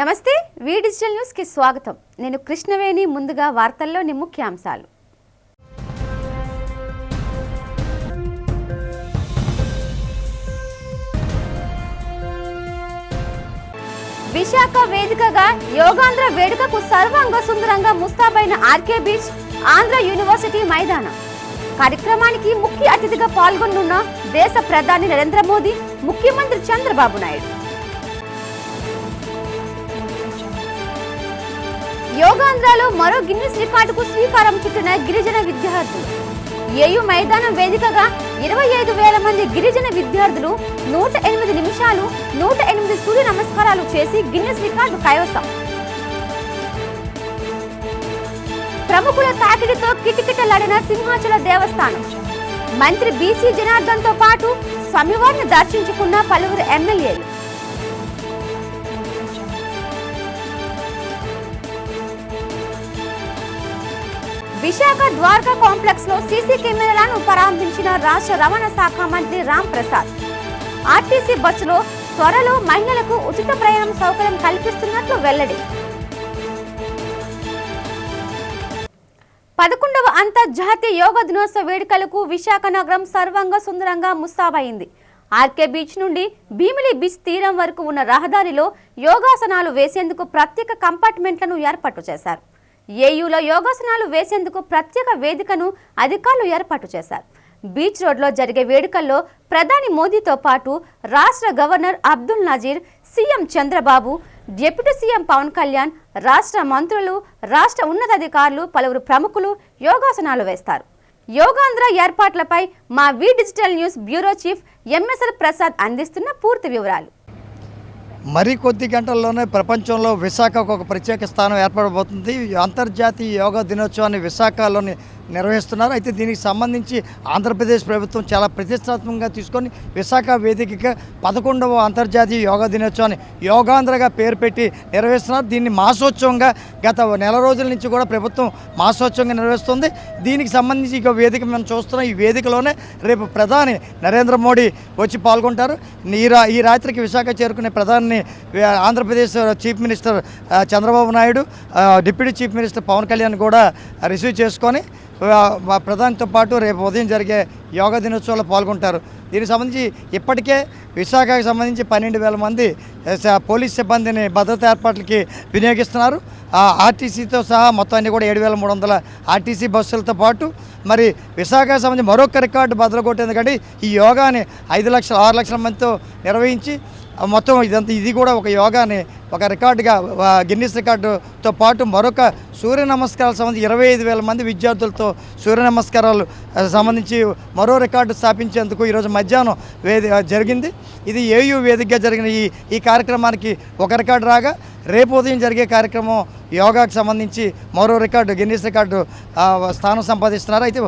నమస్తే వి digital news కి స్వాగతం. నేను కృష్ణవేణి. ముందుగా వార్తల్లోని ముఖ్యాంశాలు. విశాఖ వేదికగా యోగాంధ్ర వేడుకకు సర్వాంగ సుందరంగా ముస్తాబైన ఆర్కే బీచ్ ఆంధ్ర యూనివర్సిటీ మైదానం. కార్యక్రమానికి ముఖ్య అతిథిగా పాల్గొనున్న దేశ ప్రధాని నరేంద్ర మోదీ, ముఖ్యమంత్రి చంద్రబాబు నాయుడు. యోగాంధ్రలో మరో గిన్నిస్ రికార్డుకు శ్రీకారం చుట్టిన గిరిజన విద్యార్థులు. ఏయు మైదానం వేదికగా 25,000 మంది గిరిజన విద్యార్థులు 108 నిమిషాలు 108 సూర్య నమస్కారాలు చేసి గిన్నిస్ రికార్డు కైవసం. ప్రముఖుల తాకిడితో కిటకిటలాడిన సింహాచల దేవస్థానం. మంత్రి బీసీ జనార్దన్ తో పాటు స్వామివారిని దర్శించుకున్న పలువురు ఎమ్మెల్యేలు. విశాఖ ద్వారకా కాంప్లెక్స్ లో సీసీ కెమెరాలను ప్రారంభించిన రాష్ట్ర రవాణా శాఖ మంత్రి రామ్ ప్రసాద్. ఆర్టీసీ బస్సులో త్వరలో మహిళలకు ఉచిత ప్రయాణం సౌకర్యం కల్పిస్తున్నట్లు వెల్లడి. 11వ అంతర్జాతీయ యోగా దినోత్సవ వేడుకలకు విశాఖ నగరం సర్వంగా సుందరంగా ముస్తాబైంది. ఆర్కే బీచ్ నుండి భీమిలి బీచ్ తీరం వరకు ఉన్న రహదారిలో యోగాసనాలు వేసేందుకు ప్రత్యేక కంపార్ట్మెంట్లను ఏర్పాటు చేశారు. ఏయూలో యోగాసనాలు వేసేందుకు ప్రత్యేక వేదికను అధికారులు ఏర్పాటు చేశారు. బీచ్ రోడ్లో జరిగే వేడుకల్లో ప్రధాని మోదీతో పాటు రాష్ట్ర governor Abdul Nazeer, CM Chandrababu, deputy CM Pawan Kalyan, రాష్ట్ర మంత్రులు, రాష్ట్ర ఉన్నతాధికారులు, పలువురు ప్రముఖులు యోగాసనాలు వేస్తారు. యోగాంధ్ర ఏర్పాట్లపై మా V digital news bureau chief MSL Prasad అందిస్తున్న పూర్తి వివరాలు. మరికొద్ది గంటల్లోనే ప్రపంచంలో విశాఖకు ఒక ప్రత్యేక స్థానం ఏర్పడబోతుంది. అంతర్జాతీయ యోగా దినోత్సవాన్ని విశాఖలోని నిర్వహిస్తున్నారు. అయితే దీనికి సంబంధించి ఆంధ్రప్రదేశ్ ప్రభుత్వం చాలా ప్రతిష్టాత్మకంగా తీసుకొని విశాఖ వేదికగా 11వ అంతర్జాతీయ యోగా దినోత్సవాన్ని యోగాంధ్రగా పేరు పెట్టి నిర్వహిస్తున్నారు. దీన్ని మాసోత్సవంగా గత నెల రోజుల నుంచి కూడా ప్రభుత్వం మాసోత్సవంగా నిర్వహిస్తుంది. దీనికి సంబంధించి ఇక వేదిక మనం చూస్తున్నాం. ఈ వేదికలోనే రేపు ప్రధాని నరేంద్ర మోడీ వచ్చి పాల్గొంటారు. ఈ రాత్రికి విశాఖ చేరుకునే ప్రధాని Andhra Pradesh chief minister Chandrababu Naidu, deputy chief minister Pawan Kalyan కూడా రిసీవ్ చేసుకొని ప్రధానితో పాటు రేపు ఉదయం జరిగే యోగా దినోత్సవంలో పాల్గొంటారు. దీనికి సంబంధించి ఇప్పటికే విశాఖకు సంబంధించి 12,000 మంది పోలీస్ సిబ్బందిని భద్రతా ఏర్పాట్లకి వినియోగిస్తున్నారు. ఆర్టీసీతో సహా మొత్తం అన్ని కూడా 7,300 ఆర్టీసీ బస్సులతో పాటు మరి విశాఖకు సంబంధించి మరొక రికార్డు బద్దలుకొట్టింది. కానీ ఈ యోగాని 5 లక్షల 6 లక్షల మందితో నిర్వహించి మొత్తం ఇది కూడా ఒక యోగాని ఒక రికార్డుగా గిన్నిస్ రికార్డుతో పాటు మరొక సూర్య నమస్కారాలకు సంబంధించి 25,000 మంది విద్యార్థులతో సూర్య నమస్కారాలు సంబంధించి మరో రికార్డు స్థాపించేందుకు ఈరోజు మధ్యాహ్నం జరిగింది. ఇది ఏయూ వేదికగా జరిగిన ఈ కార్యక్రమానికి ఒక రికార్డు రాగా రేపు ఉదయం జరిగే కార్యక్రమం యోగాకు సంబంధించి మరో రికార్డు గిన్నిస్ రికార్డు స్థానం సంపాదిస్తున్నారు. అయితే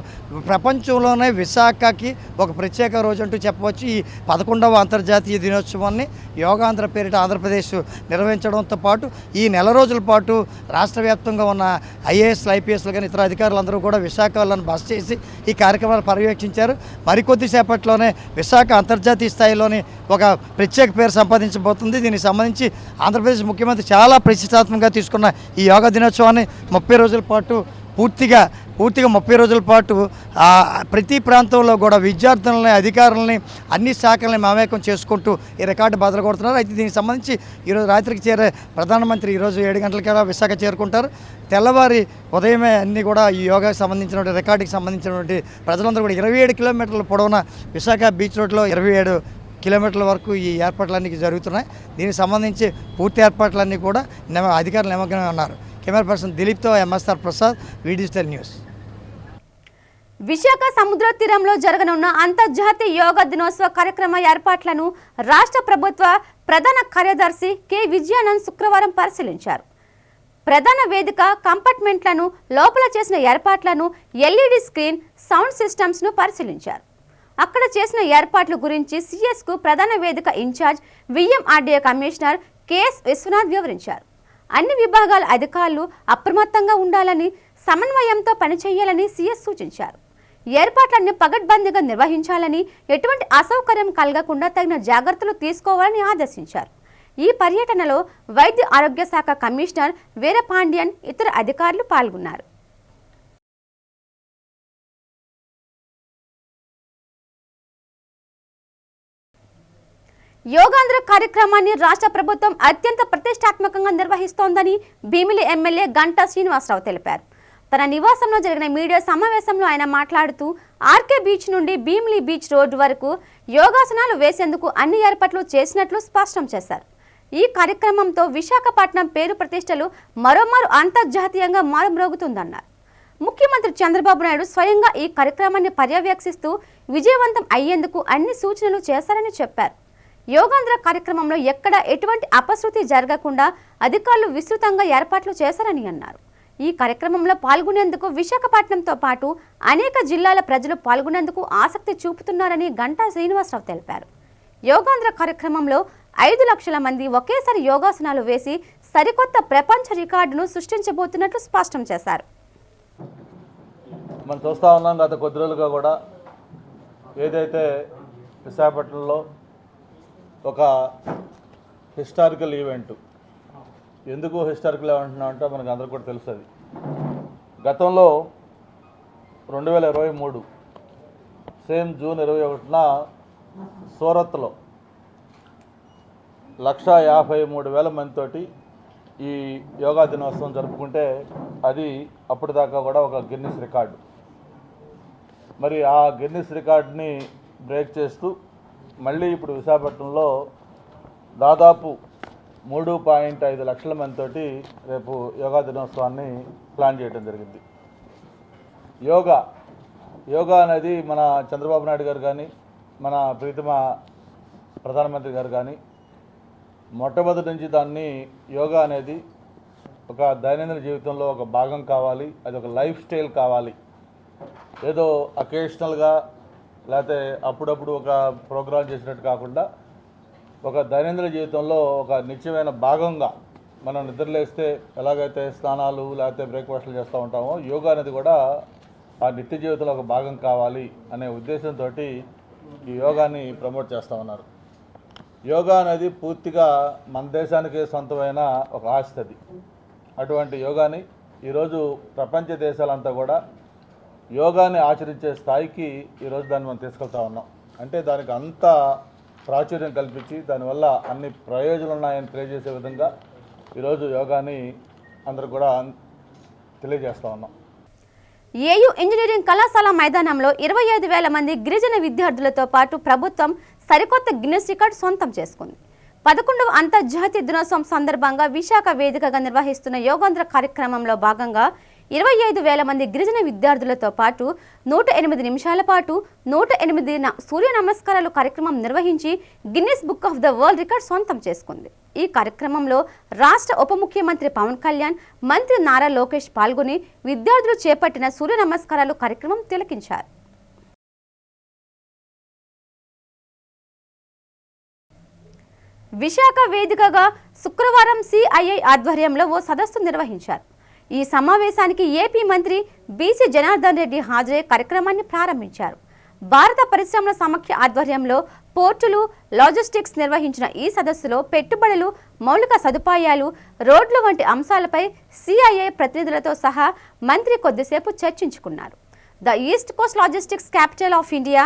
ప్రపంచంలోనే విశాఖకి ఒక ప్రత్యేక రోజు అంటూ చెప్పవచ్చు. ఈ 11వ అంతర్జాతీయ దినోత్సవాన్ని యోగాంధ్ర పేరిట ఆంధ్రప్రదేశ్ నిర్వహించడంతో పాటు ఈ నెల రోజుల పాటు రాష్ట్ర వ్యాప్తంగా ఉన్న ఐఏఎస్లు, ఐపీఎస్లు కానీ ఇతర అధికారులందరూ కూడా విశాఖలను బస చేసి ఈ కార్యక్రమాలు పర్యవేక్షించారు. మరికొద్ది సేపట్లోనే విశాఖ అంతర్జాతీయ స్థాయిలోని ఒక ప్రత్యేక పేరు సంపాదించబోతుంది. దీనికి సంబంధించి ఆంధ్రప్రదేశ్ ముఖ్యమంత్రి చాలా ప్రతిష్టాత్మకంగా తీసుకున్న ఈ యోగా దినోత్సవాన్ని 30 రోజుల పాటు పూర్తిగా 30 రోజుల పాటు ప్రతి ప్రాంతంలో కూడా విద్యార్థులని, అధికారులని, అన్ని శాఖలని మమేకం చేసుకుంటూ ఈ రికార్డు బదులు కొడుతున్నారు. అయితే దీనికి సంబంధించి ఈరోజు రాత్రికి చేరే ప్రధానమంత్రి ఈరోజు 7 గంటలకల్లా విశాఖ చేరుకుంటారు. తెల్లవారి ఉదయమే అన్నీ కూడా ఈ యోగాకి సంబంధించినటువంటి రికార్డుకి సంబంధించినటువంటి ప్రజలందరూ కూడా 27 కిలోమీటర్ల పొడవున విశాఖ బీచ్ రోడ్లో 27 కిలోమీటర్ల వరకు ఈ ఏర్పాట్లన్నీ జరుగుతున్నాయి. దీనికి సంబంధించి పూర్తి ఏర్పాట్లన్నీ కూడా అధికారులు నిమగ్నమై ఉన్నారు. కెమెరా పర్సన్ దిలీప్తో ఎంఎస్ఆర్ ప్రసాద్, వి డిజిటల్ న్యూస్. విశాఖ సముద్ర తీరంలో జరగనున్న అంతర్జాతీయ యోగా దినోత్సవ కార్యక్రమ ఏర్పాట్లను రాష్ట్ర ప్రభుత్వ ప్రధాన కార్యదర్శి కె విజయానంద్ శుక్రవారం పరిశీలించారు. ప్రధాన వేదిక కంపార్ట్మెంట్లను, లోపల చేసిన ఏర్పాట్లను, ఎల్ఈడి స్క్రీన్, సౌండ్ సిస్టమ్స్ను పరిశీలించారు. అక్కడ చేసిన ఏర్పాట్ల గురించి సిఎస్కు ప్రధాన వేదిక in charge VMRDA commissioner KS Viswanath వివరించారు. అన్ని విభాగాల అధికారులు అప్రమత్తంగా ఉండాలని, సమన్వయంతో పనిచేయాలని సిఎస్ సూచించారు. ఏర్పాట్లన్నీ పగడ్బందీగా నిర్వహించాలని, ఎటువంటి అసౌకర్యం కలగకుండా తగిన జాగ్రత్తలు తీసుకోవాలని ఆదేశించారు. ఈ పర్యటనలో వైద్య ఆరోగ్య శాఖ కమిషనర్ వీరపాండ్యన్ ఇతర అధికారులు పాల్గొన్నారు. యోగాంధ్ర కార్యక్రమాన్ని రాష్ట్ర ప్రభుత్వం అత్యంత ప్రతిష్టాత్మకంగా నిర్వహిస్తోందని భీమిలి ఎమ్మెల్యే గంటా శ్రీనివాసరావు తెలిపారు. తన నివాసంలో జరిగిన మీడియా సమావేశంలో ఆయన మాట్లాడుతూ ఆర్కే బీచ్ నుండి భీమిలి బీచ్ రోడ్డు వరకు యోగాసనాలు వేసేందుకు అన్ని ఏర్పాట్లు చేసినట్లు స్పష్టం చేశారు. ఈ కార్యక్రమంతో విశాఖపట్నం పేరు ప్రతిష్టలు మరోమారు అంతర్జాతీయంగా మారుమ్రోగుతుందన్నారు. ముఖ్యమంత్రి చంద్రబాబు నాయుడు స్వయంగా ఈ కార్యక్రమాన్ని పర్యవేక్షిస్తూ విజయవంతం అయ్యేందుకు అన్ని సూచనలు చేశారని చెప్పారు. యోగాంధ్ర కార్యక్రమంలో ఎక్కడ ఎటువంటి అపశృతి జరగకుండా అధికారులు విస్తృతంగా ఏర్పాట్లు చేశారని అన్నారు. ఈ కార్యక్రమంలో పాల్గొనేందుకు విశాఖపట్నంతో పాటు అనేక జిల్లాల ప్రజలు పాల్గొనేందుకు ఆసక్తి చూపుతున్నారని గంటా శ్రీనివాసరావు తెలిపారు. యోగాంధ్ర కార్యక్రమంలో 5 లక్షల మంది ఒకేసారి యోగాసనాలు వేసి సరికొత్త ప్రపంచ రికార్డును సృష్టించబోతున్నట్లు స్పష్టం చేశారు. మనం చూస్తూ ఉన్నాం గత కొద్ది రోజులుగా కూడా ఏదైతే విశాఖపట్నంలో ఒక హిస్టారికల్ ఈవెంట్, ఎందుకు హిస్టారికల్ ఈవెంట్ అంటే మనకు అందరికీ కూడా తెలుస్తుంది. గతంలో 2023 సేమ్ జూన్ 21న సూరత్లో 153,000 మందితోటి ఈ యోగా దినోత్సవం జరుపుకుంటే అది అప్పటిదాకా కూడా ఒక గిన్నిస్ రికార్డు. మరి ఆ గిన్నిస్ రికార్డుని బ్రేక్ చేస్తూ మళ్ళీ ఇప్పుడు విశాఖపట్నంలో దాదాపు 3.5 లక్షల మందితోటి రేపు యోగా దినోత్సవాన్ని ప్లాన్ చేయడం జరిగింది. యోగా అనేది మన చంద్రబాబు నాయుడు గారు కానీ మన ప్రీతమ ప్రధానమంత్రి గారు కానీ మొట్టమొదటి నుంచి దాన్ని యోగా అనేది ఒక దైనందిన జీవితంలో ఒక భాగం కావాలి, అది ఒక లైఫ్ స్టైల్ కావాలి, ఏదో అకేషనల్గా లేకపోతే అప్పుడప్పుడు ఒక ప్రోగ్రాం చేసినట్టు కాకుండా ఒక దైనందిన జీవితంలో ఒక నిత్యమైన భాగంగా మనం నిద్రలేస్తే ఎలాగైతే స్నానాలు లేకపోతే బ్రేక్ఫాస్ట్లు చేస్తూ ఉంటామో యోగా అనేది కూడా ఆ నిత్య జీవితంలో ఒక భాగం కావాలి అనే ఉద్దేశంతో ఈ యోగాని ప్రమోట్ చేస్తూ ఉన్నారు. యోగా అనేది పూర్తిగా మన దేశానికి సొంతమైన ఒక ఆస్తి. అది అటువంటి యోగాని ఈరోజు ప్రపంచ దేశాలంతా కూడా యోగాని ఆచరించే స్థాయికి ఈరోజు దాన్ని మనం తీసుకెళ్తా ఉన్నాం. అంటే దానికి అంత ప్రాచుర్యం కల్పించి దానివల్ల అన్ని ప్రయోజనాలు ఉన్నాయని తెలియజేసే విధంగా ఈరోజు యోగాని అందరూ కూడా తెలియజేస్తూ ఉన్నాం. ఏయూ ఇంజనీరింగ్ కళాశాల మైదానంలో 25,000 మంది గిరిజన విద్యార్థులతో పాటు ప్రభుత్వం సరికొత్త గిన్నెస్ రికార్డు సొంతం చేసుకుంది. 11వ అంతర్జాతీయ దినోత్సవం సందర్భంగా విశాఖ వేదికగా నిర్వహిస్తున్న యోగాంధ్ర కార్యక్రమంలో భాగంగా 25,000 మంది గిరిజన విద్యార్థులతో పాటు 108 నిమిషాల పాటు 108 సూర్య నమస్కారాలు కార్యక్రమం నిర్వహించి Guinness book of the world record సొంతం చేసుకుంది. ఈ కార్యక్రమంలో రాష్ట్ర ఉప ముఖ్యమంత్రి పవన్ కళ్యాణ్, మంత్రి నారా లోకేష్ పాల్గొని విద్యార్థులు చేపట్టిన సూర్య నమస్కారాలు కార్యక్రమం తిలకించారు. విశాఖ వేదికగా శుక్రవారం సిఐఐ ఆధ్వర్యంలో ఓ సదస్సు నిర్వహించారు. ఈ సమావేశానికి ఏపీ మంత్రి బీసీ జనార్దన్ రెడ్డి హాజరై కార్యక్రమాన్ని ప్రారంభించారు. భారత పరిశ్రమల సమాఖ్య ఆధ్వర్యంలో పోర్టులు, లాజిస్టిక్స్ నిర్వహించిన ఈ సదస్సులో పెట్టుబడులు, మౌలిక సదుపాయాలు, రోడ్లు వంటి అంశాలపై సిఐఐ ప్రతినిధులతో సహా మంత్రి కొద్దిసేపు చర్చించుకున్నారు. The east coast logistics capital of India,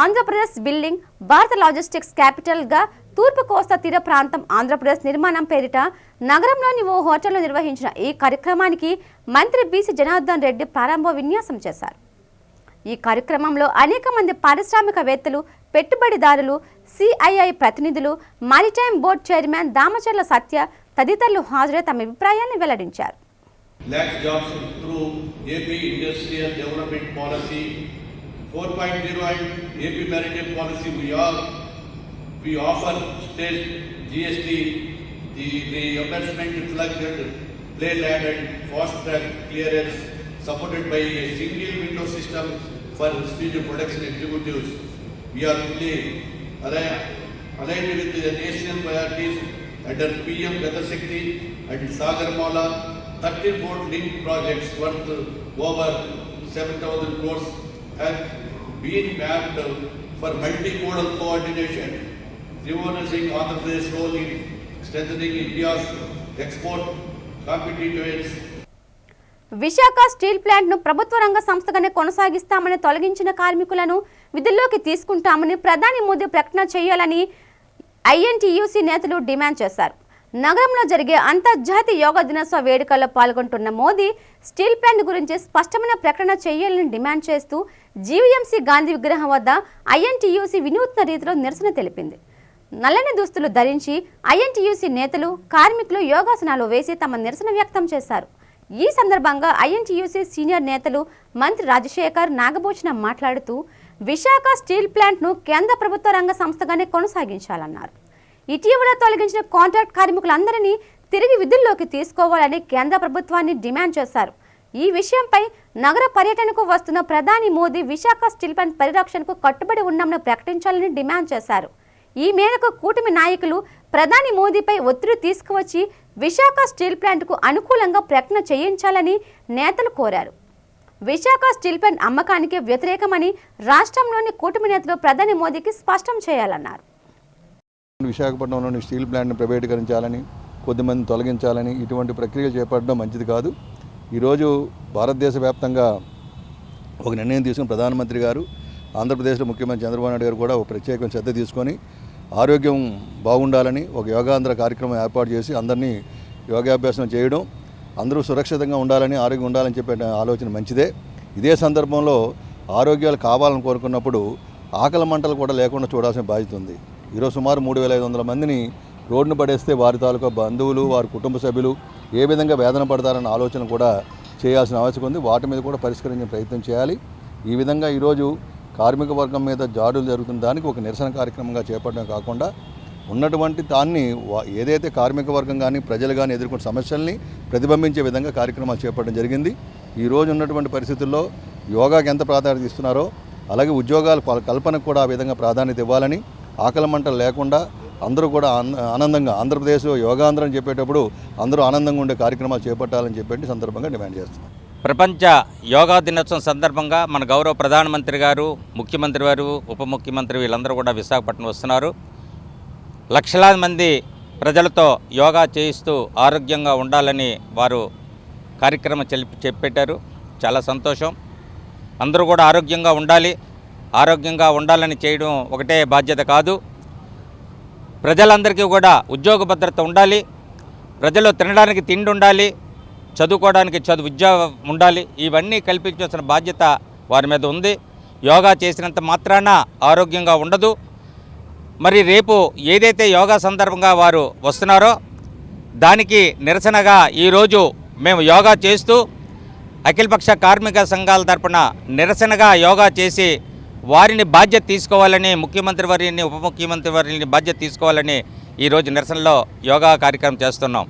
Andhra Pradesh building భారత లాజిస్టిక్స్ క్యాపిటల్గా తూర్పు కోస్తా తీర ప్రాంతం ఆంధ్రప్రదేశ్ నిర్మాణం పేరిట నగరంలోని ఓ హోటల్లో నిర్వహించిన ఈ కార్యక్రమానికి మంత్రి బీసీ జనార్దన్ రెడ్డి ప్రారంభ విన్యాసం చేశారు. ఈ కార్యక్రమంలో అనేక మంది పారిశ్రామికవేత్తలు, పెట్టుబడిదారులు, సిఐఐ ప్రతినిధులు, మారిటైమ్ బోర్డు చైర్మన్ దామచర్ల సత్య తదితరులు హాజరై తమ అభిప్రాయాన్ని వెల్లడించారు. lakh jobs through AP Industrial Development Policy 4.0 and AP Maritime Policy. We offer state GST, the reimbursement reflected play land and fast track clearance supported by a single window system for speedy production executives. We are fully aligned with the national priorities under PM Gata Shakti and Sagarmala 13 port link projects worth over 7,000 crores have been mapped for multimodal coordination, revolutionizing Andhra Pradesh role in strengthening India's export competitiveness. Visakha steel ప్లాంట్ను ప్రభుత్వ రంగ సంస్థగానే కొనసాగిస్తామని తొలగించిన కార్మికులను విధుల్లోకి తీసుకుంటామని ప్రధాని మోదీ ప్రకటన చేయాలని ఐఎన్టీయూసీ నేతలు డిమాండ్ చేశారు. నగరంలో జరిగే అంతర్జాతీయ యోగా దినోత్సవ వేడుకల్లో పాల్గొంటున్న మోదీ స్టీల్ ప్లాంట్ గురించి స్పష్టమైన ప్రకటన చేయాలని డిమాండ్ చేస్తూ జీవీఎంసీ గాంధీ విగ్రహం వద్ద ఐఎన్టీయూసీ వినూత్న రీతిలో నిరసన తెలిపింది. నల్లని దుస్తులు ధరించి ఐఎన్టీయూసీ నేతలు, కార్మికులు యోగాసనాలు వేసి తమ నిరసన వ్యక్తం చేశారు. ఈ సందర్భంగా ఐఎన్టీయూసీ సీనియర్ నేతలు మంత్రి రాజశేఖర్, నాగభూషణం మాట్లాడుతూ విశాఖ స్టీల్ ప్లాంట్ను కేంద్ర ప్రభుత్వ రంగ సంస్థగానే కొనసాగించాలన్నారు. ఇటీవల తొలగించిన కాంట్రాక్ట్ కార్మికులందరినీ తిరిగి విధుల్లోకి తీసుకోవాలని కేంద్ర ప్రభుత్వాన్ని డిమాండ్ చేశారు. ఈ విషయంపై నగర పర్యటనకు వస్తున్న ప్రధాని మోదీ విశాఖ స్టీల్ ప్లాంట్ పరిరక్షణకు కట్టుబడి ఉన్నామని ప్రకటించాలని డిమాండ్ చేశారు. ఈ మేరకు కూటమి నాయకులు ప్రధాని మోదీపై ఒత్తిడి తీసుకువచ్చి విశాఖ స్టీల్ ప్లాంట్కు అనుకూలంగా ప్రకటన చేయించాలని నేతలు కోరారు. విశాఖ స్టీల్ ప్లాంట్ అమ్మకానికి వ్యతిరేకమని రాష్ట్రంలోని కూటమి నేతలు ప్రధాని మోదీకి స్పష్టం చేయాలన్నారు. విశాఖపట్నంలోని స్టీల్ ప్లాంట్ను ప్రైవేటీకరించాలని, కొద్దిమంది తొలగించాలని ఇటువంటి ప్రక్రియలు చేపట్టడం మంచిది కాదు. ఈరోజు భారతదేశ వ్యాప్తంగా ఒక నిర్ణయం తీసుకుని ప్రధానమంత్రి గారు, ఆంధ్రప్రదేశ్లో ముఖ్యమంత్రి చంద్రబాబు నాయుడు గారు కూడా ఒక ప్రత్యేకమైన శ్రద్ధ తీసుకొని ఆరోగ్యం బాగుండాలని ఒక యోగాంధ్ర కార్యక్రమం ఏర్పాటు చేసి అందరినీ యోగాభ్యాసం చేయడం, అందరూ సురక్షితంగా ఉండాలని, ఆరోగ్యం ఉండాలని చెప్పే ఆలోచన మంచిదే. ఇదే సందర్భంలో ఆరోగ్యాలు కావాలని కోరుకున్నప్పుడు ఆకలి మంటలు కూడా లేకుండా చూడాల్సిన బాధ్యత ఉంది. ఈరోజు సుమారు 3,500 మందిని రోడ్డును పడేస్తే వారి తాలూకా బంధువులు, వారి కుటుంబ సభ్యులు ఏ విధంగా వేదన పడతారన్న ఆలోచన కూడా చేయాల్సిన అవసరం ఉంది. వాటి మీద కూడా పరిష్కరించే ప్రయత్నం చేయాలి. ఈ విధంగా ఈరోజు కార్మిక వర్గం మీద జాడులు జరుగుతున్న దానికి ఒక నిరసన కార్యక్రమంగా చేపట్టడం కాకుండా ఉన్నటువంటి దాన్ని ఏదైతే కార్మిక వర్గం కానీ ప్రజలు కానీ ఎదుర్కొన్న సమస్యల్ని ప్రతిబింబించే విధంగా కార్యక్రమాలు చేపట్టడం జరిగింది. ఈరోజు ఉన్నటువంటి పరిస్థితుల్లో యోగాకి ఎంత ప్రాధాన్యత ఇస్తున్నారో అలాగే ఉద్యోగాల కల్పనకు కూడా ఆ విధంగా ప్రాధాన్యత ఇవ్వాలని, ఆకలి మంటలు లేకుండా అందరూ కూడా ఆనందంగా ఆంధ్రప్రదేశ్లో యోగాంధ్ర అని చెప్పేటప్పుడు అందరూ ఆనందంగా ఉండే కార్యక్రమాలు చేపట్టాలని చెప్పి సందర్భంగా డిమాండ్ చేస్తున్నాం. ప్రపంచ యోగా దినోత్సవం సందర్భంగా మన గౌరవ ప్రధానమంత్రి గారు, ముఖ్యమంత్రి గారు, ఉప ముఖ్యమంత్రి వీళ్ళందరూ కూడా విశాఖపట్నం వస్తున్నారు. లక్షలాది మంది ప్రజలతో యోగా చేయిస్తూ ఆరోగ్యంగా ఉండాలని వారు కార్యక్రమం చెప్పెట్టారు. చాలా సంతోషం. అందరూ కూడా ఆరోగ్యంగా ఉండాలని చేయడం ఒకటే బాధ్యత కాదు. ప్రజలందరికీ కూడా ఉద్యోగ భద్రత ఉండాలి, ప్రజలు తినడానికి తిండి ఉండాలి, చదువుకోవడానికి ఉద్యోగం ఉండాలి. ఇవన్నీ కల్పించాల్సిన బాధ్యత వారి మీద ఉంది. యోగా చేసినంత మాత్రాన ఆరోగ్యంగా ఉండదు. మరి రేపు ఏదైతే యోగా సందర్భంగా వారు వస్తున్నారో దానికి నిరసనగా ఈరోజు మేము యోగా చేస్తూ అఖిలపక్ష కార్మిక సంఘాల తరపున నిరసనగా యోగా చేసి వారిని బాధ్యత తీసుకోవాలని, ముఖ్యమంత్రి వారిని, ఉప ముఖ్యమంత్రి వారిని బాధ్యత తీసుకోవాలని ఈరోజు నిరసనలో యోగా కార్యక్రమం చేస్తున్నాం.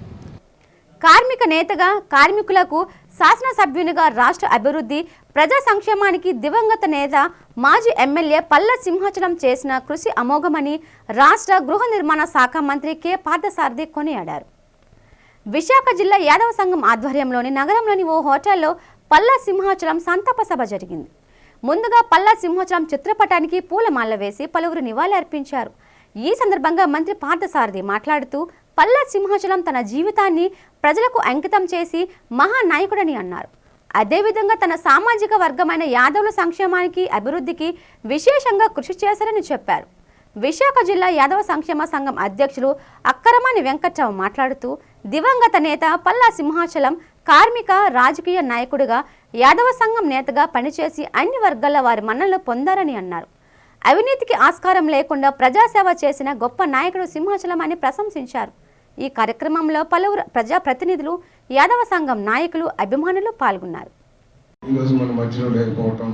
కార్మిక నేతగా, కార్మికులకు శాసనసభ్యునిగా రాష్ట్ర అభివృద్ధి, ప్రజా సంక్షేమానికి దివంగత నేత మాజీ ఎమ్మెల్యే పల్లా సింహాచలం చేసిన కృషి అమోఘమని రాష్ట్ర గృహ నిర్మాణ శాఖ మంత్రి కె పార్థసారథి కొనియాడారు. విశాఖ జిల్లా యాదవ సంఘం ఆధ్వర్యంలోని నగరంలోని ఓ హోటల్లో పల్లా సింహాచలం సంతాప సభ జరిగింది. ముందుగా పల్లా సింహాచలం చిత్రపటానికి పూలమాల వేసి పలువురు నివాళులర్పించారు. ఈ సందర్భంగా మంత్రి పార్థసారథి మాట్లాడుతూ పల్లా సింహాచలం తన జీవితాన్ని ప్రజలకు అంకితం చేసి మహానాయకుడని అన్నారు. అదేవిధంగా తన సామాజిక వర్గమైన యాదవుల సంక్షేమానికి, అభివృద్ధికి విశేషంగా కృషి చేశారని చెప్పారు. విశాఖ జిల్లా యాదవ సంక్షేమ సంఘం అధ్యక్షులు అక్కరమాని వెంకట్రావు మాట్లాడుతూ దివంగత నేత పల్లా సింహాచలం కార్మిక, రాజకీయ నాయకుడిగా, యాదవ సంఘం నేతగా పనిచేసి అన్ని వర్గాల వారి మన్ననలు పొందారని అన్నారు. అవినీతికి ఆస్కారం లేకుండా ప్రజాసేవ చేసిన గొప్ప నాయకుడు సింహాచలం అని ప్రశంసించారు. ఈ కార్యక్రమంలో పలువురు ప్రజాప్రతినిధులు, యాదవ సంఘం నాయకులు, అభిమానులు పాల్గొన్నారు. ఈరోజు మన మధ్యలో లేకపోవటం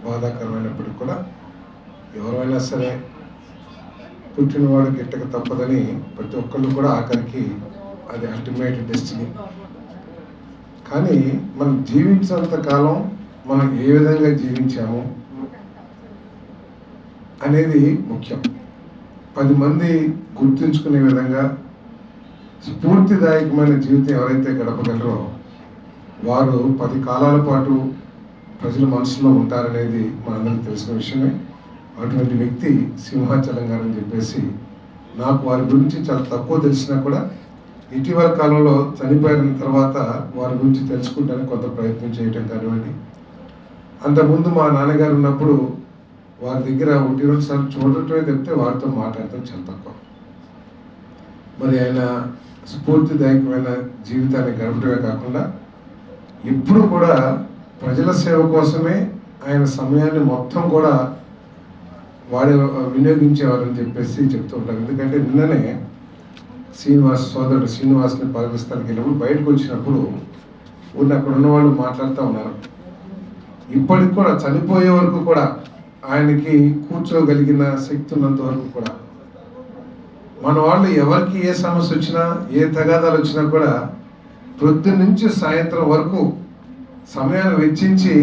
బాధాకరమైనప్పటికీ కూడా ఎవరైనా సరే పుట్టినవాడు గిట్టక తప్పదని ప్రతి ఒక్కళ్ళు కూడా ఆఖరికి అది అల్టిమేట్ డెస్టినీ. కానీ మనం జీవించినంత కాలం మనం ఏ విధంగా జీవించాము అనేది ముఖ్యం. 10 మంది గుర్తుంచుకునే విధంగా స్ఫూర్తిదాయకమైన జీవితం ఎవరైతే గడపగలరో వారు 10 కాలాల పాటు ప్రజల మనసులో ఉంటారనేది మనందరికీ తెలిసిన విషయమే. అటువంటి వ్యక్తి సింహాచలం గారు అని చెప్పేసి నాకు వారి గురించి చాలా తక్కువ తెలిసినా కూడా ఇటీవల కాలంలో చనిపోయిన తర్వాత వారి గురించి తెలుసుకుంటానికి కొంత ప్రయత్నం చేయటం కానివ్వండి. అంతకుముందు మా నాన్నగారు ఉన్నప్పుడు వారి దగ్గర 1-2 సార్లు చూడటమే తప్పితే వారితో మాట్లాడటం చాలా తక్కువ. మరి ఆయన స్ఫూర్తిదాయకమైన జీవితాన్ని గడపడమే కాకుండా ఎప్పుడు కూడా ప్రజల సేవ కోసమే ఆయన సమయాన్ని మొత్తం కూడా వినియోగించేవారని చెప్పేసి చెప్తూ ఉంటారు. ఎందుకంటే నిన్ననే సోదరుడు శ్రీనివాస్ని పాకిస్తాన్కి వెళ్ళినప్పుడు బయటకు వచ్చినప్పుడు అక్కడ ఉన్న వాళ్ళు మాట్లాడుతూ ఉన్నారు. ఇప్పటికి కూడా చనిపోయే వరకు కూడా ఆయనకి కూర్చోగలిగిన శక్తి ఉన్నంత వరకు కూడా మన వాళ్ళు ఎవరికి ఏ సమస్య వచ్చినా ఏ తగాదాలు వచ్చినా కూడా పొద్దున్న నుంచి సాయంత్రం వరకు సమయాన్ని వెచ్చించి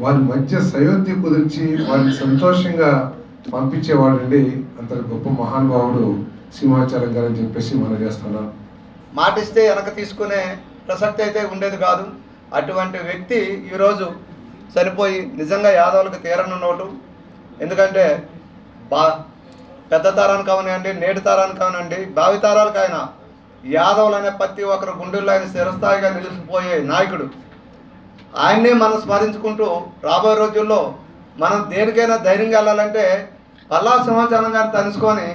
వారి మధ్య సయోధ్య కుదిర్చి వారిని సంతోషంగా పంపించేవాడండి. అంత గొప్ప మహానుభావుడు సింహాచలం గారు అని చెప్పేసి మనం చేస్తున్నాం. మాటిస్తే వెనక తీసుకునే ప్రసక్తి అయితే ఉండేది కాదు. అటువంటి వ్యక్తి ఈరోజు చనిపోయి నిజంగా యాదవులకు తీరని నోటు. ఎందుకంటే పెద్ద తరానికి అవనండి, నేటి తరానికి అవనండి, భావితరాలకైనా యాదవులు అనే ప్రతి ఒక్కరు గుండెల్లో ఆయన స్థిరస్థాయిగా నిలిచిపోయే నాయకుడు. ఆయన్నే మనం స్మరించుకుంటూ రాబోయే రోజుల్లో మనం దేనికైనా ధైర్యంగా వెళ్ళాలంటే పల్లా సింహాచలం గారిని తెలుసుకొని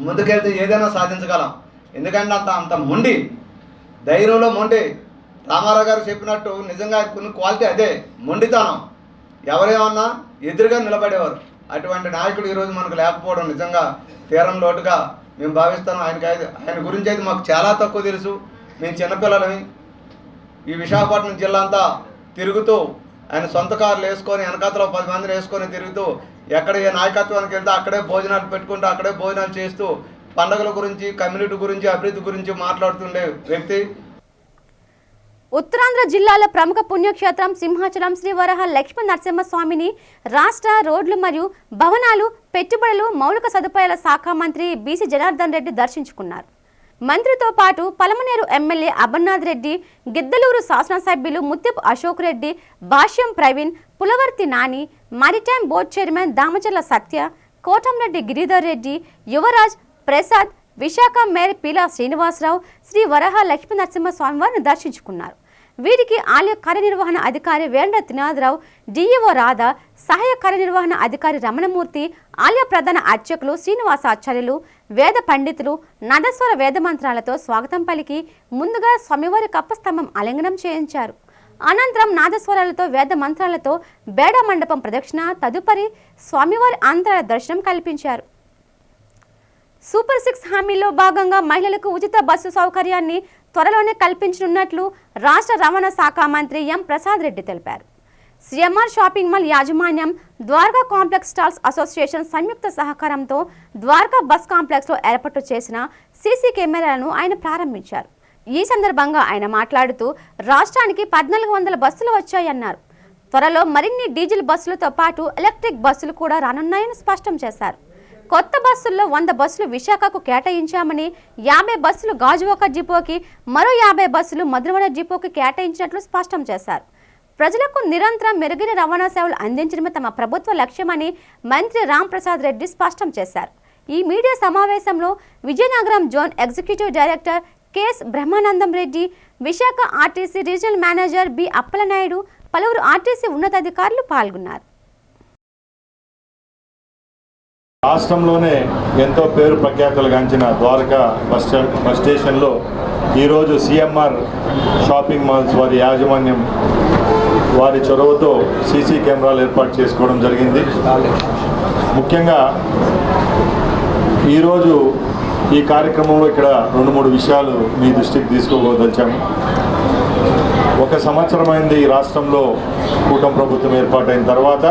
ముందుకెళ్తే ఏదైనా సాధించగలం. ఎందుకంటే అంత మొండి, ధైర్యంలో మొండి. రామారావు గారు చెప్పినట్టు నిజంగా కొన్ని క్వాలిటీ అదే, మొండితనం. ఎవరేమన్నా ఎదురుగా నిలబడేవారు. అటువంటి నాయకుడు ఈరోజు మనకు లేకపోవడం నిజంగా తీరం లోటుగా మేము భావిస్తాం. ఆయన గురించి అయితే మాకు చాలా తక్కువ తెలుసు. మేము చిన్నపిల్లలమి ఈ విశాఖపట్నం జిల్లా అంతా తిరుగుతూ ఆయన సొంత కార్లు వేసుకొని వెనకాతలో 10 మందిని వేసుకొని తిరుగుతూ ఎక్కడ ఏ నాయకత్వానికి వెళ్తే అక్కడే భోజనాలు పెట్టుకుంటూ అక్కడే భోజనాలు చేస్తూ పండుగల గురించి, కమ్యూనిటీ గురించి, అభివృద్ధి గురించి మాట్లాడుతుండే వ్యక్తి. ఉత్తరాంధ్ర జిల్లాలో ప్రముఖ పుణ్యక్షేత్రం సింహాచలం శ్రీ వరహ లక్ష్మీ నరసింహస్వామిని రాష్ట్ర రోడ్లు మరియు భవనాలు, పెట్టుబడులు, మౌలిక సదుపాయాల శాఖ మంత్రి బీసీ జనార్దన్ రెడ్డి దర్శించుకున్నారు. మంత్రితో పాటు పలమనేరు ఎమ్మెల్యే అమర్నాథ్ రెడ్డి, గిద్దలూరు శాసనసభ్యులు Muthyapu Ashok Reddy, Bhashyam Praveen, Pulavarthi Nani, maritime board chairman Damacharla Satya, Kotamreddy Giridhar Reddy, Yuvaraj, Prasad, Visakha mayor Peela Srinivasa Rao Sri Varaha Lakshmi Narasimhaswamy వారిని దర్శించుకున్నారు. వీరికి ఆలయ కార్యనిర్వహణ అధికారి వేండ్ర త్రినాథరావు, డిఈఓ రాధా, సహాయ కార్యనిర్వహణ అధికారి రమణమూర్తి, ఆలయ ప్రధాన అర్చకులు శ్రీనివాసాచార్యులు, వేద పండితులు నాదస్వర వేద మంత్రాలతో స్వాగతం పలికి ముందుగా స్వామివారి కప్పస్తంభం ఆలింగనం చేయించారు. అనంతరం నాదస్వరాలతో వేద మంత్రాలతో బేడ మండపం ప్రదక్షిణ, తదుపరి స్వామివారి అంతరాల దర్శనం కల్పించారు. సూపర్ 6 హామీలో భాగంగా మహిళలకు ఉచిత బస్సు సౌకర్యాన్ని త్వరలోనే కల్పించనున్నట్లు రాష్ట్ర రవాణా శాఖ మంత్రి ఎం ప్రసాద్ రెడ్డి తెలిపారు. సిఎంఆర్ షాపింగ్ మాల్ యాజమాన్యం, ద్వారకా కాంప్లెక్స్ స్టాల్స్ అసోసియేషన్ సంయుక్త సహకారంతో ద్వారకా బస్ కాంప్లెక్స్లో ఏర్పాటు చేసిన సీసీ కెమెరాలను ఆయన ప్రారంభించారు. ఈ సందర్భంగా ఆయన మాట్లాడుతూ రాష్ట్రానికి 1400 బస్సులు వచ్చాయన్నారు. త్వరలో మరిన్ని డీజిల్ బస్సులతో పాటు ఎలక్ట్రిక్ బస్సులు కూడా రానున్నాయని స్పష్టం చేశారు. కొత్త బస్సుల్లో 100 బస్సులు విశాఖకు కేటాయించామని, 50 బస్సులు గాజువాక డిపోకి, మరో 50 బస్సులు మధురవాడ డిపోకి కేటాయించినట్లు స్పష్టం చేశారు. ప్రజలకు నిరంతరం మెరుగైన రవాణా సేవలు అందించడమే తమ ప్రభుత్వ లక్ష్యమని మంత్రి రామ్ ప్రసాద్ రెడ్డి స్పష్టం చేశారు. ఈ మీడియా సమావేశంలో Vizianagaram zone executive director KS Brahmanandam Reddy, Visakha RTC regional manager B Appalanaidu, పలువురు ఆర్టీసీ ఉన్నతాధికారులు పాల్గొన్నారు. రాష్ట్రంలోనే ఎంతో పేరు ప్రఖ్యాతులు గాంచిన ద్వారకా బస్ స్టేషన్లో ఈరోజు సిఎంఆర్ షాపింగ్ మాల్స్ వారి యాజమాన్యం వారి చొరవతో సీసీ కెమెరాలు ఏర్పాటు చేసుకోవడం జరిగింది. ముఖ్యంగా ఈరోజు ఈ కార్యక్రమంలో ఇక్కడ 2-3 విషయాలు మీ దృష్టికి తీసుకోదలిచాము. 1 సంవత్సరం అయింది ఈ రాష్ట్రంలో కూటమి ప్రభుత్వం ఏర్పాటైన తర్వాత.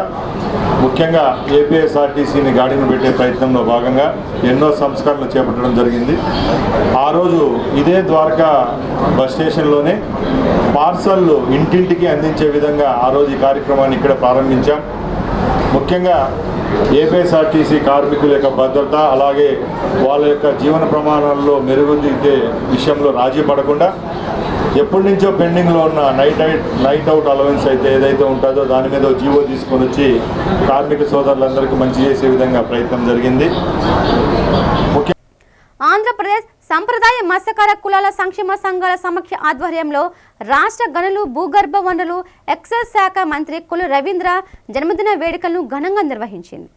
ముఖ్యంగా ఏపీఎస్ఆర్టీసీని గాడిన పెట్టే ప్రయత్నంలో భాగంగా ఎన్నో సంస్కరణలు చేపట్టడం జరిగింది. ఆ రోజు ఇదే ద్వారకా బస్ స్టేషన్లోనే పార్సల్లు ఇంటింటికి అందించే విధంగా ఆ రోజు ఈ కార్యక్రమాన్ని ఇక్కడ ప్రారంభించాం. ముఖ్యంగా ఏపీఎస్ఆర్టీసీ కార్మికుల యొక్క భద్రత, అలాగే వాళ్ళ యొక్క జీవన ప్రమాణాల్లో మెరుగుదిద్దే విషయంలో రాజీ పడకుండా ఎప్పటి నుంచో పెండింగ్లో ఉన్న నైట్ అవుట్ అలవెన్స్ అయితే ఏదైతే ఉంటుందో దాని మీద జీవో తీసుకొని వచ్చి కార్మిక సోదరులందరికీ మంచి చేసే విధంగా ప్రయత్నం జరిగింది. ఆంధ్రప్రదేశ్ సంప్రదాయ మత్స్యకార కులాల సంక్షేమ సంఘాల సమాఖ్య ఆధ్వర్యంలో రాష్ట్ర గనులు భూగర్భ వనరులు ఎక్సైజ్ శాఖ మంత్రి కొల్లు రవీంద్ర జన్మదిన వేడుకలను ఘనంగా నిర్వహించింది.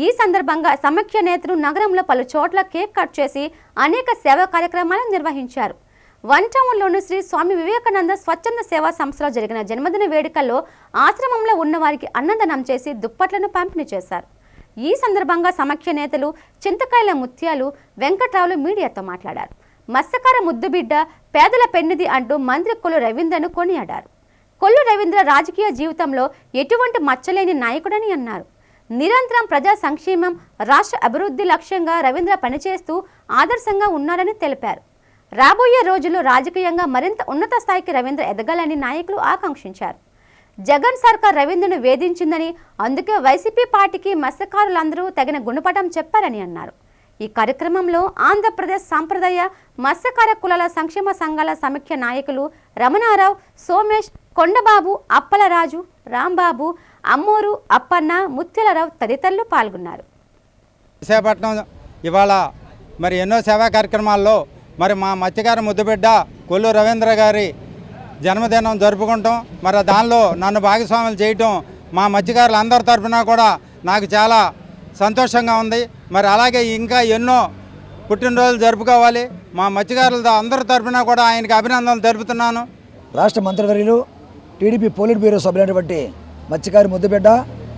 ఈ సందర్భంగా సమాఖ్య నేతలు నగరంలో పలు చోట్ల కేక్ కట్ చేసి అనేక సేవా కార్యక్రమాలను నిర్వహించారు. వన్ టౌన్లోని శ్రీ స్వామి వివేకానంద స్వచ్ఛంద సేవా సంస్థలో జరిగిన జన్మదిన వేడుకల్లో ఆశ్రమంలో ఉన్న వారికి అన్నదానం చేసి దుప్పట్లను పంపిణీ చేశారు. ఈ సందర్భంగా సమాఖ్య నేతలు చింతకాయల ముత్యాలు వెంకట్రావులు మీడియాతో మాట్లాడారు. మత్స్యకార ముద్దుబిడ్డ పేదల పెన్నిది అంటూ మంత్రి కొల్లు రవీంద్రను కొనియాడారు. కొల్లు రవీంద్ర రాజకీయ జీవితంలో ఎటువంటి మచ్చలేని నాయకుడని అన్నారు. నిరంతరం ప్రజా సంక్షేమం రాష్ట్ర అభివృద్ధి లక్ష్యంగా రవీంద్ర పనిచేస్తూ ఆదర్శంగా ఉన్నారని తెలిపారు. రాబోయే రోజుల్లో రాజకీయంగా మరింత ఉన్నత స్థాయికి రవీంద్ర ఎదగాలని నాయకులు ఆకాంక్షించారు. జగన్ సర్కార్ రవీంద్రను వేధించిందని, అందుకే వైసీపీ పార్టీకి మత్స్యకారులందరూ తగిన గుణపాఠం చెప్పారని అన్నారు. ఈ కార్యక్రమంలో ఆంధ్రప్రదేశ్ సంప్రదాయ మత్స్యకార కులాల సంక్షేమ సంఘాల సమాఖ్య నాయకులు రమణారావు, సోమేష్, కొండబాబు, అప్పలరాజు, రాంబాబు, అమ్మోరు, అప్పన్న, ముత్యాలరావు తదితరులు పాల్గొన్నారు. విశాఖపట్నం ఇవాళ మరి ఎన్నో సేవా కార్యక్రమాల్లో మరి మా మత్స్యకార ముద్దుబిడ్డ కొల్లు రవీంద్ర గారి జన్మదినం జరుపుకుంటాం. మరి దానిలో నన్ను భాగస్వాములు చేయటం మా మత్స్యకారులు అందరి తరఫున కూడా నాకు చాలా సంతోషంగా ఉంది. మరి అలాగే ఇంకా ఎన్నో పుట్టినరోజులు జరుపుకోవాలి. మా మత్స్యకారుల అందరి తరఫున కూడా ఆయనకి అభినందనలు తెలుపుతున్నాను. రాష్ట్ర మంత్రివర్యులు టీడీపీ పోలిట్ బ్యూరో సభ్యులైనటువంటి మత్స్యకారి ముద్దుబిడ్డ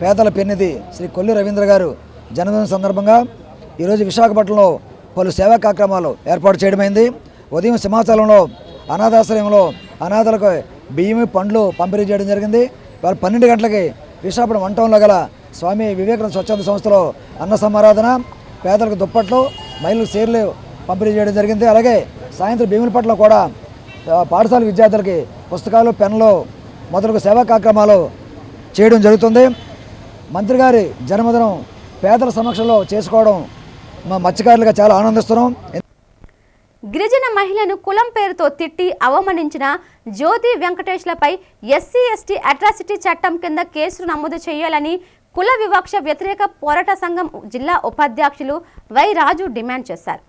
పేదల పెన్నిది శ్రీ కొల్లు రవీంద్ర గారు జన్మదిన సందర్భంగా ఈరోజు విశాఖపట్నంలో పలు సేవా కార్యక్రమాలు ఏర్పాటు చేయడమైంది. ఉదయం సింహాచలంలో అనాథాశ్రయంలో అనాథలకు బియ్యం పండ్లు పంపిణీ చేయడం జరిగింది. వారు 12 గంటలకి విశాఖపట్నం వన్ టౌన్లో గల స్వామి వివేకానంద స్వచ్ఛంద సంస్థలో అన్న సమారాధన, పేదలకు దుప్పట్లు, మహిళలకు చీరలు పంపిణీ చేయడం జరిగింది. అలాగే సాయంత్రం భీములపట్ల కూడా పాఠశాల విద్యార్థులకి పుస్తకాలు, పెన్నులు మొదలగు సేవా కార్యక్రమాలు చేయడం జరుగుతుంది. మంత్రి గారి జన్మదినం పేదల సమక్షంలో చేసుకోవడం మా మత్స్యకారులుగా చాలా ఆనందిస్తున్నాం. గిరిజన మహిళను కులం పేరుతో తిట్టి అవమానించిన జ్యోతి వెంకటేష్లపై ఎస్సీ ఎస్టీ అట్రాసిటీ చట్టం కింద కేసులు నమోదు చేయాలని కుల వివక్ష వ్యతిరేక పోరాట సంఘం జిల్లా ఉపాధ్యక్షులు వై రాజు డిమాండ్ చేశారు.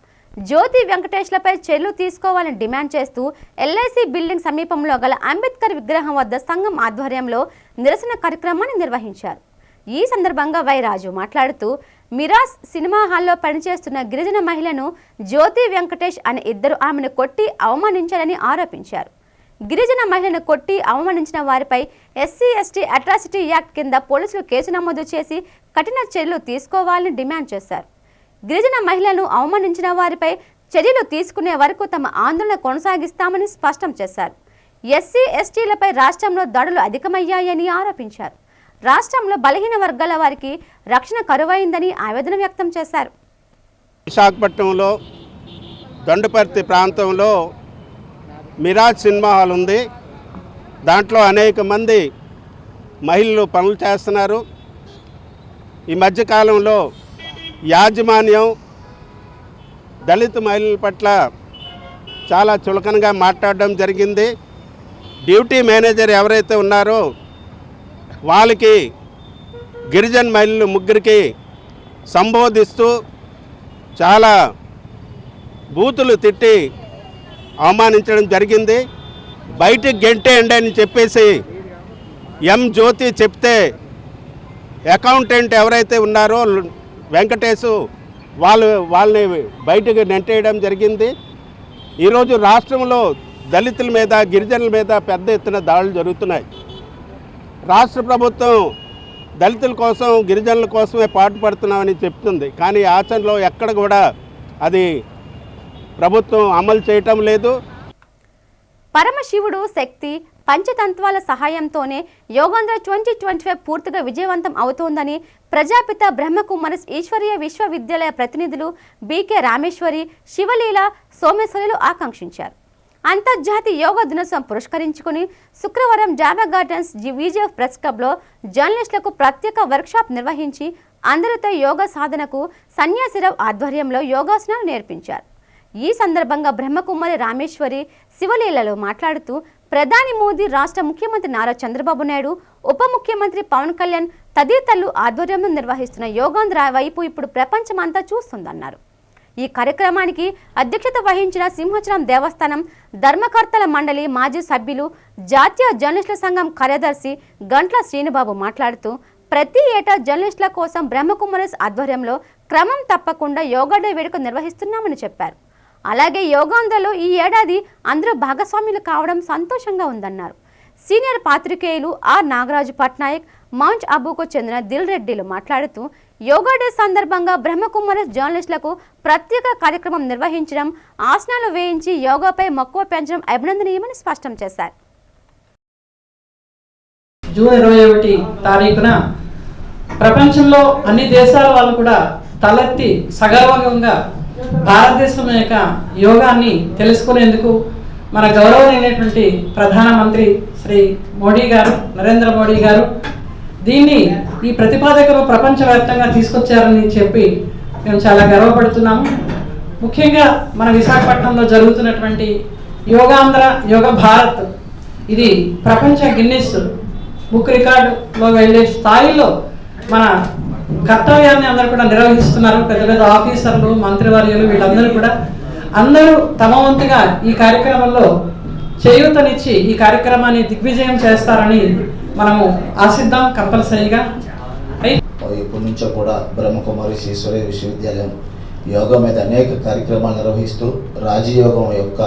జ్యోతి వెంకటేష్లపై చర్యలు తీసుకోవాలని డిమాండ్ చేస్తూ ఎల్ఐసి బిల్డింగ్ సమీపంలో గల అంబేద్కర్ విగ్రహం వద్ద సంఘం ఆధ్వర్యంలో నిరసన కార్యక్రమాన్ని నిర్వహించారు. ఈ సందర్భంగా వై రాజు మాట్లాడుతూ మిరాస్ సినిమా హాల్లో పనిచేస్తున్న గిరిజన మహిళను జ్యోతి వెంకటేష్ అనే ఇద్దరు ఆమెను కొట్టి అవమానించారని ఆరోపించారు. గిరిజన మహిళను కొట్టి అవమానించిన వారిపై ఎస్సీ ఎస్టీ అట్రాసిటీ యాక్ట్ కింద పోలీసులు కేసు నమోదు చేసి కఠిన చర్యలు తీసుకోవాలని డిమాండ్ చేశారు. గిరిజన మహిళలను అవమానించిన వారిపై చర్యలు తీసుకునే వరకు తమ ఆందోళన కొనసాగిస్తామని స్పష్టం చేశారు. ఎస్సీ ఎస్టీలపై రాష్ట్రంలో దాడులు అధికమయ్యాయని ఆరోపించారు. రాష్ట్రంలో బలహీన వర్గాల వారికి రక్షణ కరువైందని ఆవేదన వ్యక్తం చేశారు. విశాఖపట్నంలో దొండపర్తి ప్రాంతంలో మిరాజ్ సినిమా హాల్ ఉంది. దాంట్లో అనేక మంది మహిళలు పనులు చేస్తున్నారు. ఈ మధ్యకాలంలో యాజమాన్యం దళిత మహిళల పట్ల చాలా చులకనగా మాట్లాడడం జరిగింది. డ్యూటీ మేనేజర్ ఎవరైతే ఉన్నారో వాళ్ళకి గిరిజన మహిళలు ముగ్గురికి సంబోధిస్తూ చాలా బూతులు తిట్టి అవమానించడం జరిగింది. బయటికి గెంటేయండి అని చెప్పేసి ఎం జ్యోతి చెప్తే అకౌంటెంట్ ఎవరైతే ఉన్నారో వెంకటేశు వాళ్ళని బయటకు నెట్టేయడం జరిగింది. ఈరోజు రాష్ట్రంలో దళితుల మీద గిరిజనుల మీద పెద్ద ఎత్తున దాడులు జరుగుతున్నాయి. రాష్ట్ర ప్రభుత్వం దళితుల కోసం గిరిజనుల కోసమే పాటుపడుతున్నామని చెప్తుంది. కానీ ఆచరణలో ఎక్కడ కూడా అది ప్రభుత్వం అమలు చేయటం లేదు. పరమశివుడు శక్తి పంచతంత్వాల సహాయంతోనే యోగాంధ్ర 2025 పూర్తిగా విజయవంతం అవుతోందని ప్రజాపిత బ్రహ్మకుమారి ఈశ్వరీయ విశ్వవిద్యాలయ ప్రతినిధులు బీకే రామేశ్వరి, శివలీల, సోమేశ్వరులు ఆకాంక్షించారు. అంతర్జాతీయ యోగా దినోత్సవం పురస్కరించుకుని శుక్రవారం డాబా గార్డెన్స్ విజిఎఫ్ ప్రెస్ క్లబ్లో జర్నలిస్టులకు ప్రత్యేక వర్క్షాప్ నిర్వహించి అందరితో యోగా సాధనకు సన్యాసిరావు ఆధ్వర్యంలో యోగాసనాలు నేర్పించారు. ఈ సందర్భంగా బ్రహ్మకుమారి రామేశ్వరి, శివలీలలో మాట్లాడుతూ ప్రధాని మోదీ, రాష్ట్ర ముఖ్యమంత్రి నారా చంద్రబాబు నాయుడు, ఉప ముఖ్యమంత్రి పవన్ కళ్యాణ్ తదితరులు ఆధ్వర్యంలో నిర్వహిస్తున్న యోగాంధ్ర వైపు ఇప్పుడు ప్రపంచమంతా చూస్తుందన్నారు. ఈ కార్యక్రమానికి అధ్యక్షత వహించిన సింహాచలం దేవస్థానం ధర్మకర్తల మండలి మాజీ సభ్యులు జాతీయ జర్నలిస్టుల సంఘం కార్యదర్శి గంట్ల శ్రీనుబాబు మాట్లాడుతూ ప్రతి ఏటా జర్నలిస్టుల కోసం బ్రహ్మకుమారిస్ ఆధ్వర్యంలో క్రమం తప్పకుండా యోగా డే వేడుక నిర్వహిస్తున్నామని చెప్పారు. అలాగే యోగాంధ్రలో ఈ ఏడాది అందరూ భాగస్వాములు కావడం సంతోషంగా ఉందన్నారు. సీనియర్ పాత్రికేయులు ఆర్ నాగరాజు పట్నాయక్, మౌంట్ అబూకు చెందిన దిల్ రెడ్డిలు మాట్లాడుతూ యోగా డే సందర్భంగా బ్రహ్మకుమారిస్ జర్నలిస్టులకు ప్రత్యేక కార్యక్రమం నిర్వహించడం, ఆసనాలు వేయించి యోగాపై మక్కువ పెంచడం అభినందనీయమని స్పష్టం చేశారు. జూన్ 21 తారీఖున ప్రపంచంలో అన్ని దేశాల వాళ్ళు కూడా తలెత్తి సగర్వంగా భారతదేశం యొక్క యోగాన్ని తెలుసుకునేందుకు మన గౌరవనీయమైనటువంటి ప్రధానమంత్రి శ్రీ మోడీ గారు, నరేంద్ర మోడీ గారు దీన్ని ఈ ప్రతిపాదకను ప్రపంచవ్యాప్తంగా తీసుకొచ్చారని చెప్పి మేము చాలా గర్వపడుతున్నాము. ముఖ్యంగా మన విశాఖపట్నంలో జరుగుతున్నటువంటి యోగాంధ్ర యోగ భారత్ ఇది ప్రపంచ గిన్నిస్ బుక్ రికార్డులో వెళ్ళే స్థాయిలో మన కర్తవ్యాన్ని అందరూ కూడా నిర్వహిస్తున్నారు. పెద్ద పెద్ద ఆఫీసర్లు, మంత్రివర్యులు వీళ్ళందరూ కూడా అందరూ తమ వంతుగా ఈ కార్యక్రమంలో చేయూతనిచ్చి ఈ కార్యక్రమాన్ని దిగ్విజయం చేస్తారని మనము ఆశిద్దాం కంపల్సరీగా. ఇప్పటి నుంచో కూడా బ్రహ్మకుమారిస్ ఈశ్వరీయ విశ్వవిద్యాలయం యోగా మీద అనేక కార్యక్రమాలు నిర్వహిస్తూ రాజయోగం యొక్క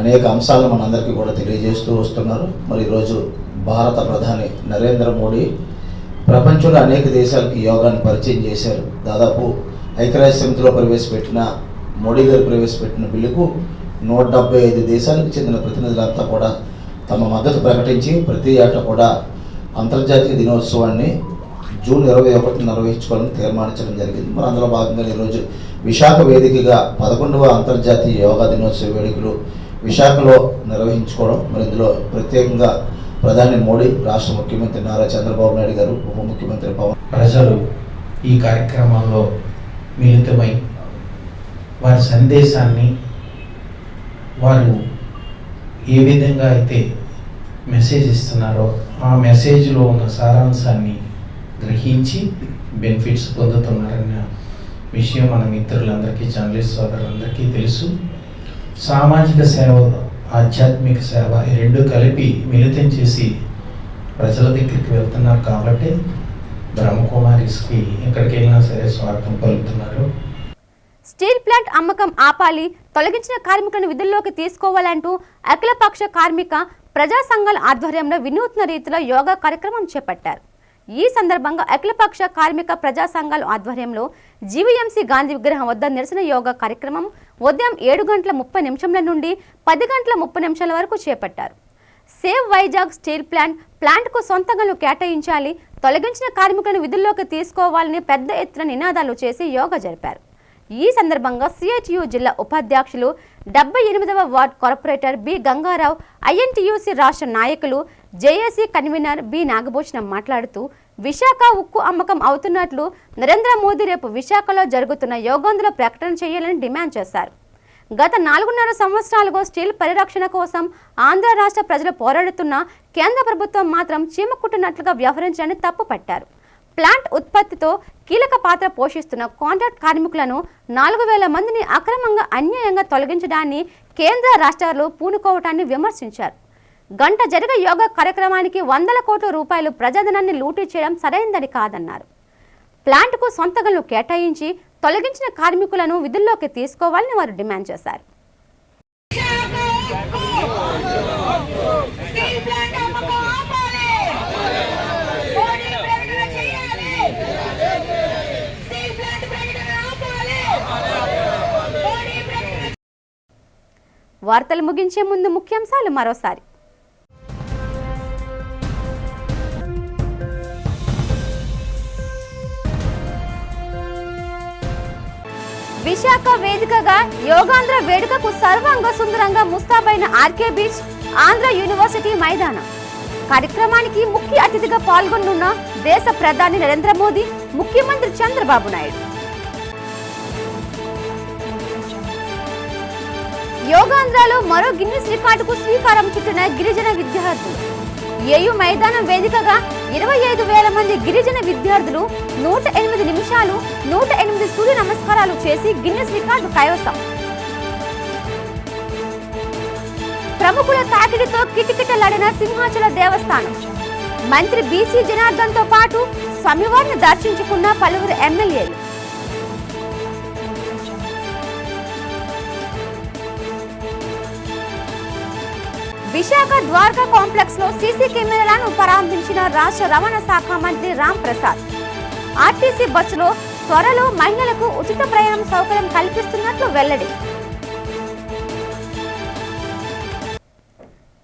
అనేక అంశాలను మనందరికీ కూడా తెలియజేస్తూ వస్తున్నారు. మరి ఈరోజు భారత ప్రధాని నరేంద్ర మోడీ ప్రపంచంలో అనేక దేశాలకి యోగాను పరిచయం చేశారు. దాదాపు ఐక్యరాజ్య సమితిలో ప్రవేశపెట్టిన మోడీ గారు ప్రవేశపెట్టిన బిల్లుకు 175 దేశాలకు చెందిన ప్రతినిధులంతా కూడా తమ మద్దతు ప్రకటించి ప్రతి ఏటా కూడా అంతర్జాతీయ దినోత్సవాన్ని జూన్ 21 నిర్వహించుకోవాలని తీర్మానించడం జరిగింది. మరి అందులో భాగంగా ఈరోజు విశాఖ వేదికగా 11వ అంతర్జాతీయ యోగా దినోత్సవ వేడుకలు విశాఖలో నిర్వహించుకోవడం, మరి ఇందులో ప్రత్యేకంగా ప్రధాని మోడీ, రాష్ట్ర ముఖ్యమంత్రి నారా చంద్రబాబు నాయుడు గారు, ఉప ముఖ్యమంత్రి పవన్ ప్రజలు ఈ కార్యక్రమంలో మిళితమై వారి సందేశాన్ని వారు ఏ విధంగా అయితే మెసేజ్ ఇస్తున్నారో ఆ మెసేజ్లో ఉన్న సారాంశాన్ని గ్రహించి బెనిఫిట్స్ పొందుతున్నారన్న విషయం మన మిత్రులందరికీ, జర్నలిస్ట్ సోదరులందరికీ తెలుసు. సామాజిక సేవ, ఆధ్యాత్మిక సేవ ఈ రెండు కలిపి మిళితం చేసి ప్రజల దగ్గరికి వెళ్తున్నారు కాబట్టి బ్రహ్మకుమారిస్కి ఎక్కడికి వెళ్ళినా సరే స్వాగతం పలుకుతున్నారు. స్టీల్ ప్లాంట్ అమ్మకం ఆపాలి, తొలగించిన కార్మికులను విధుల్లోకి తీసుకోవాలంటూ అఖిలపక్ష కార్మిక ప్రజా సంఘాల ఆధ్వర్యంలో వినూత్న రీతిలో యోగా కార్యక్రమం చేపట్టారు. ఈ సందర్భంగా అఖిలపక్ష కార్మిక ప్రజా సంఘాల ఆధ్వర్యంలో జీవీఎంసీ గాంధీ విగ్రహం వద్ద నిరసన యోగా కార్యక్రమం ఉదయం 7:30 నుండి 10:30 వరకు చేపట్టారు. సేవ్ వైజాగ్ స్టీల్ ప్లాంట్కు సొంత గనులు కేటాయించాలి, తొలగించిన కార్మికులను విధుల్లోకి తీసుకోవాలని పెద్ద ఎత్తున నినాదాలు చేసి యోగా జరిపారు. ఈ సందర్భంగా సిఐటియు జిల్లా ఉపాధ్యక్షులు 78వ ward corporator B Gangarao, INTUC రాష్ట్ర నాయకులు, జేఏసీ కన్వీనర్ బి నాగభూషణం మాట్లాడుతూ విశాఖ ఉక్కు అమ్మకం అవుతున్నట్లు నరేంద్ర మోదీ రేపు విశాఖలో జరుగుతున్న యోగాంధ్రలో ప్రకటన చేయాలని డిమాండ్ చేశారు. గత 4.5 సంవత్సరాలుగా స్టీల్ పరిరక్షణ కోసం ఆంధ్ర రాష్ట్ర ప్రజలు పోరాడుతున్న కేంద్ర ప్రభుత్వం మాత్రం చీమకుట్టినట్లుగా వ్యవహరించాలని తప్పుపట్టారు. ప్లాంట్ ఉత్పత్తితో కీలక పాత్ర పోషిస్తున్న కాంట్రాక్ట్ కార్మికులను 4,000 మందిని అక్రమంగా అన్యాయంగా తొలగించడాన్ని కేంద్ర రాష్ట్రాలు పూనుకోవటాన్ని విమర్శించారు. గంట జరిగే యోగా కార్యక్రమానికి 100 కోట్ల రూపాయలు ప్రజాధనాన్ని లూటీ చేయడం సరైందని కాదన్నారు. ప్లాంట్కు సొంత గనులు కేటాయించి తొలగించిన కార్మికులను విధుల్లోకి తీసుకోవాలని వారు డిమాండ్ చేశారు. వార్తలు ముగించే ముందు ముఖ్యాంశాలు మరోసారి. విశాఖ వేదికగా యోగాంధ్ర వేడుకకు సర్వాంగ సుందరంగా ముస్తాబైన ఆర్కే బీచ్, ఆంధ్ర యూనివర్సిటీ మైదానం. కార్యక్రమానికి ముఖ్య అతిథిగా పాల్గొనున్న దేశ ప్రధాని నరేంద్ర మోదీ, ముఖ్యమంత్రి చంద్రబాబు నాయుడు. యోగాంధ్రలో మరో గిన్నిస్ రికార్డుకు శ్రీకారం చుట్టిన గిరిజన విద్యార్థులు. ఏయు మైదానం వేదికగా 25,000 మంది గిరిజన విద్యార్థులు 108 నిమిషాలు 108 సూర్య నమస్కారాలు చేసి గిన్నెస్ రికార్డు కైవసం. ప్రముఖుల తాకిడితో కిటకిటలాడిన సింహాచల దేవస్థానం. మంత్రి బీసీ జనార్దన్తో పాటు స్వామివారిని దర్శించుకున్న పలువురు ఎమ్మెల్యేలు. విశాఖ ద్వారకా కాంప్లెక్స్ లో సీసీ కెమెరాలను ప్రారంభించిన రాష్ట్ర రవాణా శాఖ మంత్రి రామ్ ప్రసాద్. ఆర్టీసీ బస్సులో త్వరలో మహిళలకు ఉచిత ప్రయాణం సౌకర్యం కల్పిస్తున్నట్లు వెల్లడి.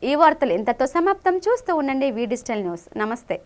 ఈ వార్తలు ఇంతతో సమాప్తం. చూస్తూ ఉండండి వి డిజిటల్ న్యూస్. నమస్తే.